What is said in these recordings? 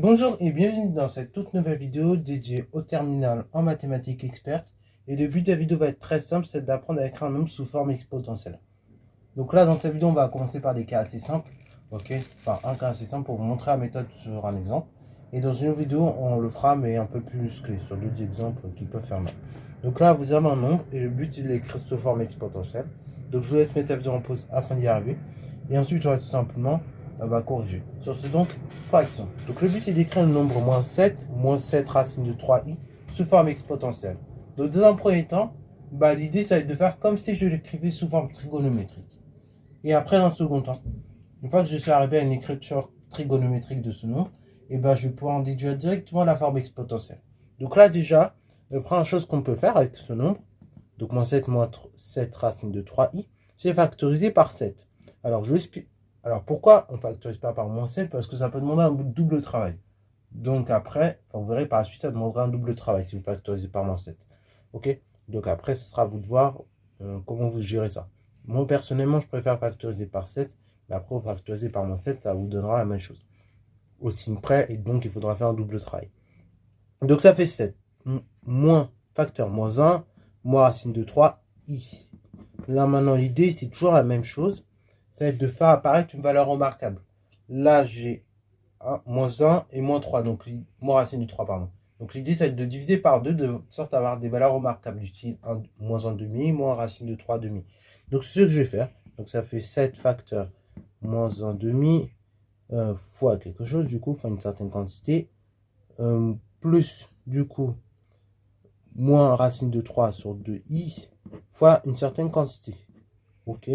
Bonjour et bienvenue dans cette toute nouvelle vidéo dédiée au terminal en mathématiques experte. Et le but de la vidéo va être très simple, c'est d'apprendre à écrire un nombre sous forme exponentielle. Donc là, dans cette vidéo, on va commencer par des cas assez simples. Ok, enfin un cas assez simple pour vous montrer la méthode sur un exemple. Et dans une autre vidéo, on le fera mais un peu plus musclé sur d'autres exemples qui peuvent faire mal. Donc là, vous avez un nombre et le but est de l'écrire sous forme exponentielle. Donc je vous laisse mettre la vidéo en pause afin d'y arriver. Et ensuite, on va tout simplement corriger. Sur ce donc, correction. Donc le but est d'écrire le nombre moins 7 racine de 3i sous forme exponentielle. Donc dans un premier temps, l'idée ça va être de faire comme si je l'écrivais sous forme trigonométrique. Et après dans le second temps, une fois que je suis arrivé à une écriture trigonométrique de ce nombre, je vais pouvoir en déduire directement la forme exponentielle. Donc là déjà, la première chose qu'on peut faire avec ce nombre, donc moins 7 racine de 3i, c'est factoriser par 7. Alors je vous explique. Alors pourquoi on ne factorise pas par moins 7? Parce que ça peut demander un double travail. Donc après, vous verrez par la suite, ça demandera un double travail si vous factorisez par moins 7. Ok? Donc après, ce sera à vous de voir comment vous gérez ça. Moi personnellement, je préfère factoriser par 7. Mais après, vous factorisez par moins 7, ça vous donnera la même chose. Au signe près, et donc il faudra faire un double travail. Donc ça fait 7. Moins facteur moins 1, moins racine de 3, i. Là maintenant, l'idée, c'est toujours la même chose. Ça va être de faire apparaître une valeur remarquable. Là, j'ai moins 1 et moins 3, donc moins racine de 3, pardon. Donc l'idée, ça va être de diviser par 2 de sorte à avoir des valeurs remarquables du style moins 1 demi, moins racine de 3 demi. Donc c'est ce que je vais faire. Donc ça fait 7 facteurs moins 1 demi fois quelque chose, du coup, enfin une certaine quantité, plus du coup moins racine de 3 sur 2i fois une certaine quantité. Ok.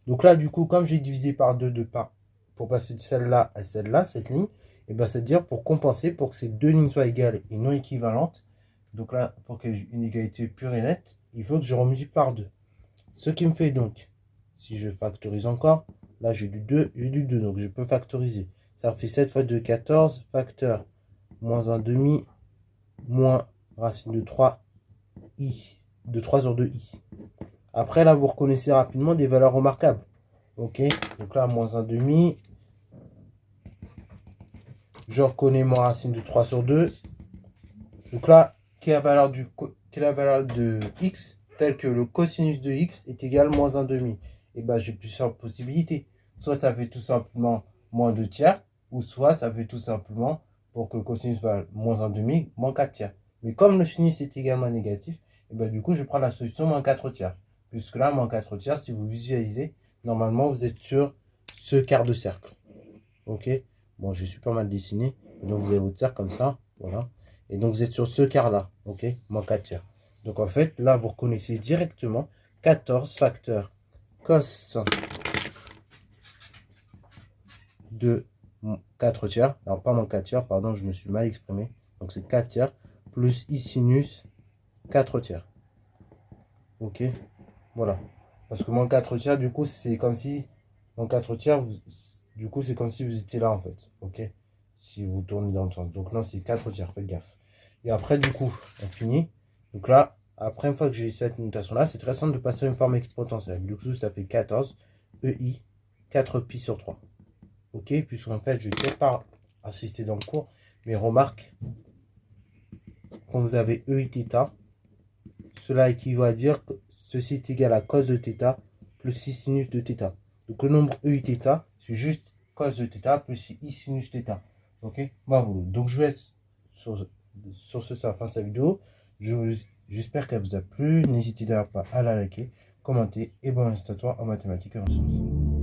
Donc là, du coup, comme j'ai divisé par 2 de part pour passer de celle-là à celle-là, cette ligne, et c'est-à-dire pour compenser, pour que ces deux lignes soient égales et non équivalentes, donc là, pour qu'il y ait une égalité pure et nette, il faut que je remultiplie par 2. Ce qui me fait donc, si je factorise encore, là j'ai du 2, donc je peux factoriser. Ça fait 7 fois 2, 14, facteur moins 1 demi, moins racine de 3, i, de 3 sur 2i. Après, là, vous reconnaissez rapidement des valeurs remarquables. Ok, donc là, moins 1 demi. Je reconnais moins racine de 3 sur 2. Donc là, quelle est la valeur de x, telle que le cosinus de x est égal à moins 1 demi. Et j'ai plusieurs possibilités. Soit ça fait tout simplement moins 2 tiers, ou soit ça fait tout simplement, pour que le cosinus vaille moins 1 demi, moins 4 tiers. Mais comme le sinus est également négatif, du coup, je prends la solution moins 4 tiers. Puisque là, moins 4 tiers, si vous visualisez, normalement, vous êtes sur ce quart de cercle. Ok? Bon, j'ai super mal dessiné. Donc, vous avez votre cercle comme ça. Voilà. Et donc, vous êtes sur ce quart-là. Ok? Moins 4 tiers. Donc, en fait, là, vous reconnaissez directement 14 facteurs cos de 4 tiers. Alors, pas moins 4 tiers, pardon, je me suis mal exprimé. Donc, c'est 4 tiers plus i sinus 4 tiers. Ok? Voilà. Parce que moins 4 tiers, du coup, c'est comme si... Moins 4 tiers, du coup, c'est comme si vous étiez là, en fait. Ok? Si vous tournez dans le sens. Donc là, c'est 4 tiers, faites gaffe. Et après, du coup, on finit. Donc là, après, une fois que j'ai cette notation-là, c'est très simple de passer à une forme exponentielle. Du coup, ça fait 14 EI 4pi sur 3. Ok? Puisqu'en fait, je ne vais pas insister dans le cours, mais remarque, quand vous avez EI θ, cela équivaut à dire que ceci est égal à cos de θ plus i sinus de θ. Donc le nombre EIθ, c'est juste cos de θ plus i sinus θ. Ok? Voilà. Donc je vais sur ce, c'est la fin de cette vidéo. J'espère qu'elle vous a plu. N'hésitez d'ailleurs pas à la liker, commenter et bon reste à toi en mathématiques et en sciences.